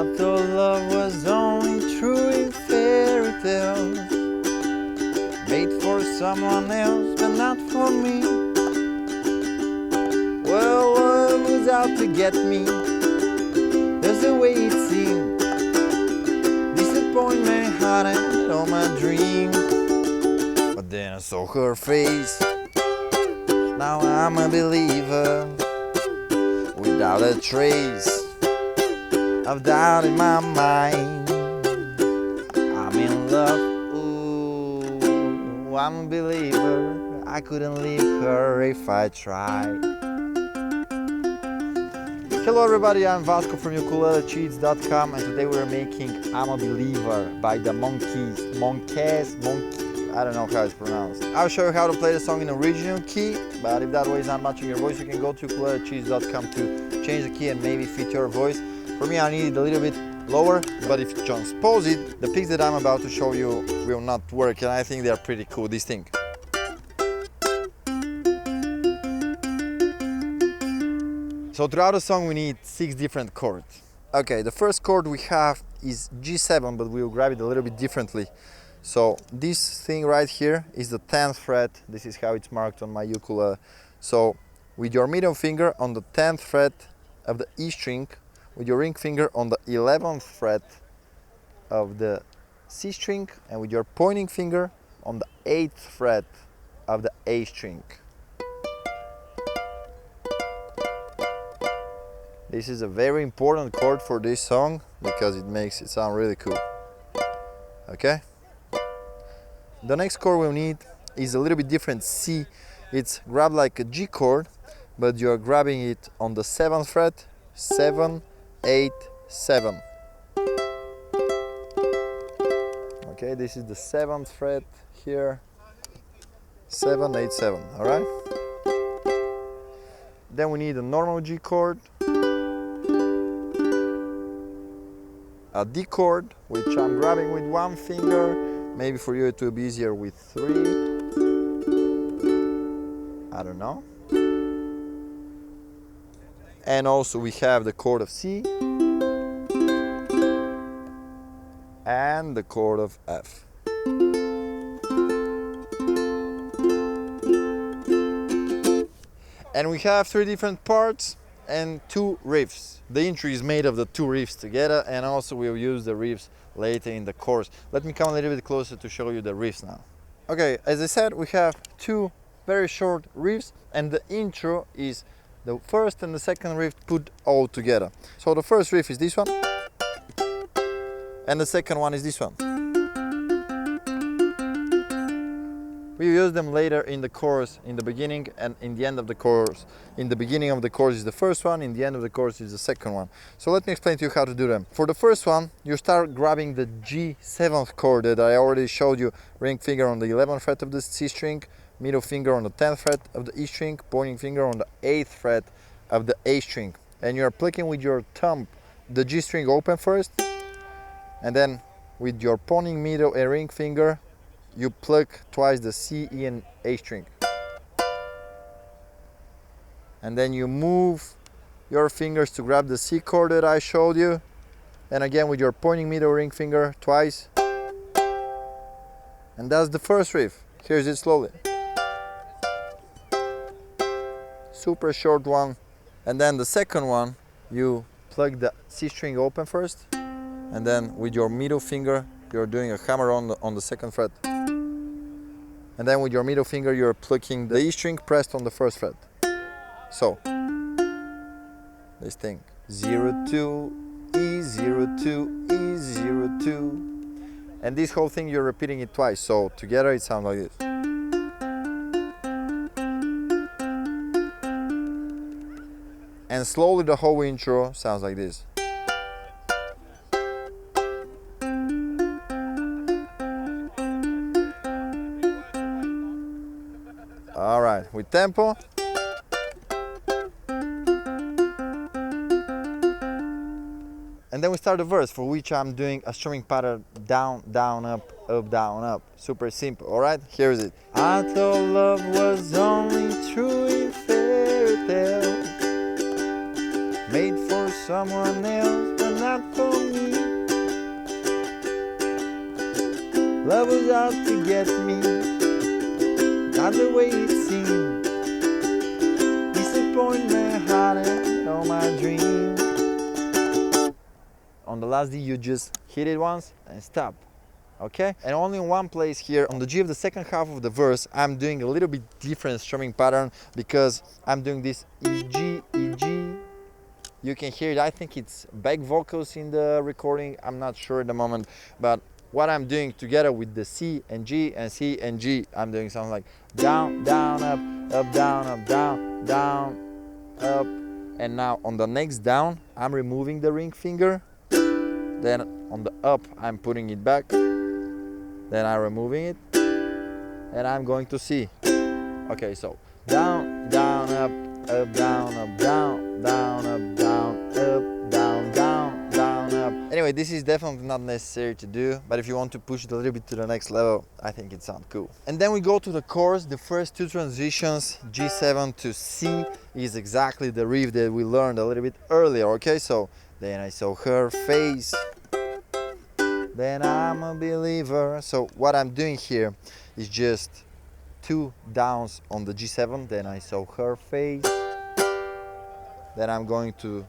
I thought love was only true in fairy tales, made for someone else but not for me. Well, love was out to get me, that's the way it seemed. Disappointment haunted all my dreams. But then I saw her face, now I'm a believer, without a trace of doubt in my mind. I'm in love, ooh, I'm a believer. I couldn't leave her if I tried. Hello everybody, I'm Vasco from UkuleleCheats.com, and today we're making I'm a Believer by the Monkees. I don't know how it's pronounced. I'll show you how to play the song in original key, but if that way is not matching your voice, you can go to UkuleleCheats.com to change the key and maybe fit your voice. For me, I need it a little bit lower, but if you transpose it, the picks that I'm about to show you will not work, and I think they're pretty cool, this thing. So throughout the song we need 6 different chords. Okay, the first chord we have is G7, but we'll grab it a little bit differently. So this thing right here is the 10th fret. This is how it's marked on my ukulele. So with your middle finger on the 10th fret of the E string, with your ring finger on the 11th fret of the C string, and with your pointing finger on the 8th fret of the A string. This is a very important chord for this song because it makes it sound really cool. Okay? The next chord we'll need is a little bit different C. It's grabbed like a G chord, but you're grabbing it on the 7th fret, 7, 8, 7. Okay, this is the 7th fret here, 7, 8, 7, alright? Then we need a normal G chord, a D chord, which I'm grabbing with 1 finger. Maybe for you it will be easier with 3. I don't know. And also we have the chord of C and the chord of F. And we have 3 different parts and 2 riffs. The intro is made of the 2 riffs together, and also we'll use the riffs later in the chorus. Let me come a little bit closer to show you the riffs now. Okay, as I said, we have 2 very short riffs, and the intro is the first and the second riff put all together. So the first riff is this one, and the second one is this one. We use them later in the chorus, in the beginning and in the end of the chorus. In the beginning of the chorus is the first one, in the end of the chorus is the second one. So let me explain to you how to do them. For the first one, you start grabbing the G7th chord that I already showed you. Ring finger on the 11th fret of the C string, middle finger on the 10th fret of the E string, pointing finger on the 8th fret of the A string. And you're plucking with your thumb the G string open first, and then with your pointing middle and ring finger, you pluck twice the C, E and A string. And then you move your fingers to grab the C chord that I showed you. And again with your pointing middle ring finger twice. And that's the first riff. Here's it slowly. Super short one. And then the second one, you plug the C string open first. And then with your middle finger, you're doing a hammer on the 2nd fret. And then with your middle finger, you're plucking the E string pressed on the 1st fret. So, this thing, 0, 2, E, 0, 2, E, 0, 2. And this whole thing, you're repeating it twice. So together it sounds like this. And slowly the whole intro sounds like this. Alright, with tempo. And then we start the verse, for which I'm doing a strumming pattern down, down, up, down, up. Super simple, alright? Here's it. I thought love was only true in fairy tales, made for someone else, but not for me. Love was out to get me, not the way it seemed. Disappointment haunted all my dreams. On the last D, you just hit it once and stop. Okay? And only in one place here, on the G of the second half of the verse, I'm doing a little bit different strumming pattern because I'm doing this E, G, E, G. You can hear it, I think it's back vocals in the recording, I'm not sure at the moment, but what I'm doing together with the C and G and C and G, I'm doing something like down, down, up, down, up, down, down, up. And now on the next down, I'm removing the ring finger. Then on the up, I'm putting it back. Then I'm removing it. And I'm going to C. Okay, so down, down, up, down, up, down, down, up, down, up, down, down, down, up. Anyway, this is definitely not necessary to do, but if you want to push it a little bit to the next level, I think it sounds cool. And then we go to the chorus. The first two transitions, G7 to C, is exactly the riff that we learned a little bit earlier, okay? So then I saw her face, then I'm a believer. So what I'm doing here is just 2 downs on the G7, then I saw her face, then I'm going to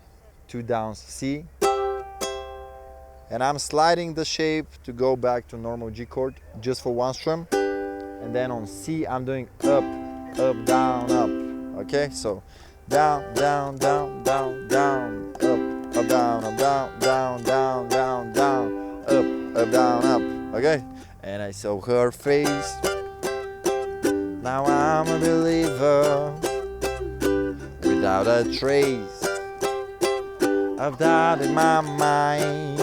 2 downs C, and I'm sliding the shape to go back to normal G chord just for one strum, and then on C I'm doing up, up, down, up. Okay, so down, down, down, down, down, up, down, up, down, down, down, down, down, up, down, up. Okay, and I saw her face. Now I'm a believer without a trace of doubt in my mind.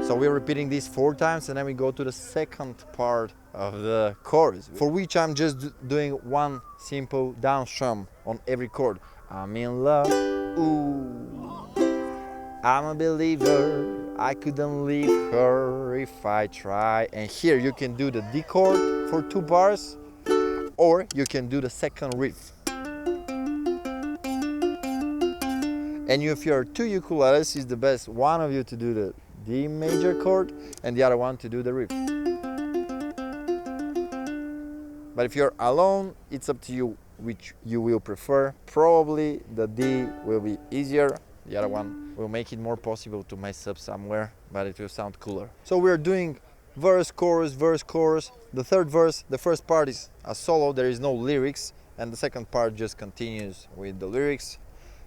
So we're repeating this 4 times, and then we go to the second part of the chorus, for which I'm just doing one simple down strum on every chord. I'm in love, ooh, I'm a believer, I couldn't leave her if I try. And here you can do the D chord for 2 bars, or you can do the second riff. And if you are 2 ukuleles, it's the best one of you to do the D major chord and the other one to do the riff. But if you're alone, it's up to you which you will prefer. Probably the D will be easier, the other one will make it more possible to mess up somewhere, but it will sound cooler. So we're doing verse, chorus, verse, chorus. The third verse, the first part is a solo, there is no lyrics, and the second part just continues with the lyrics.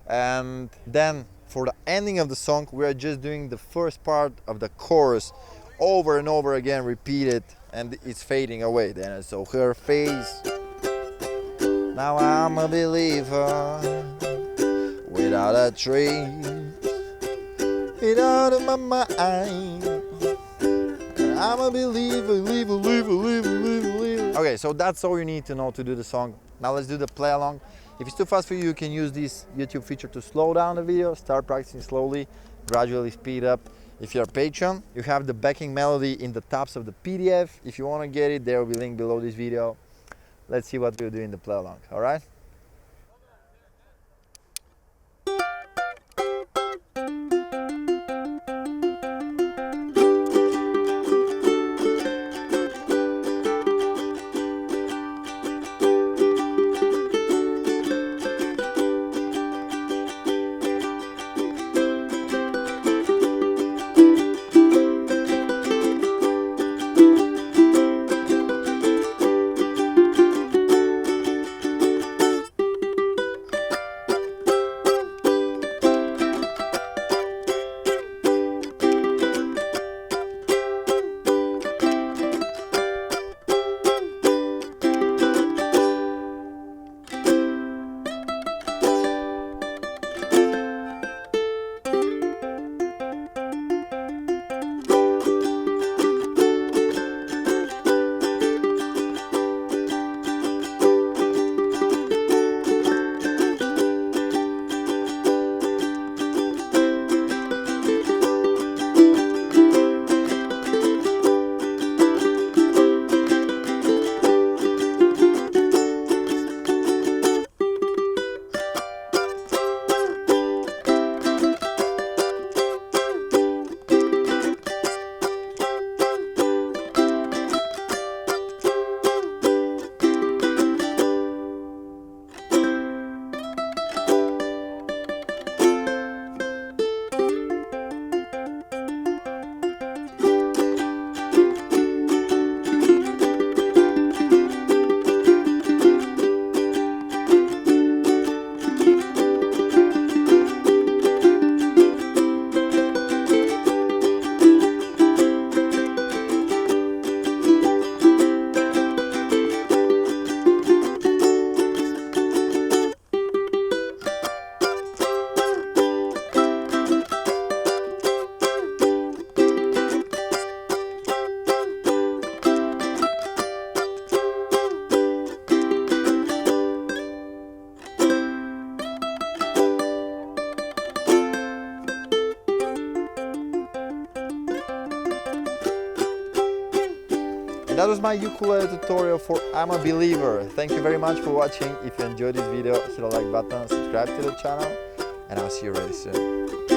And then for the ending of the song, we are just doing the first part of the chorus over and over again, repeated, and it's fading away. Then I saw her face, now I'm a believer without a trace, without my mind, I'm a believer, believer. Okay, so that's all you need to know to do the song. Now let's do the play along. If it's too fast for you, you can use this YouTube feature to slow down the video, start practicing slowly, gradually speed up. If you're a patron, you have the backing melody in the tops of the PDF. If you want to get it, there will be a link below this video. Let's see what we'll do in the play along, all right? And that was my ukulele tutorial for I'm a Believer. Thank you very much for watching. If you enjoyed this video, hit the like button, subscribe to the channel, and I'll see you really soon.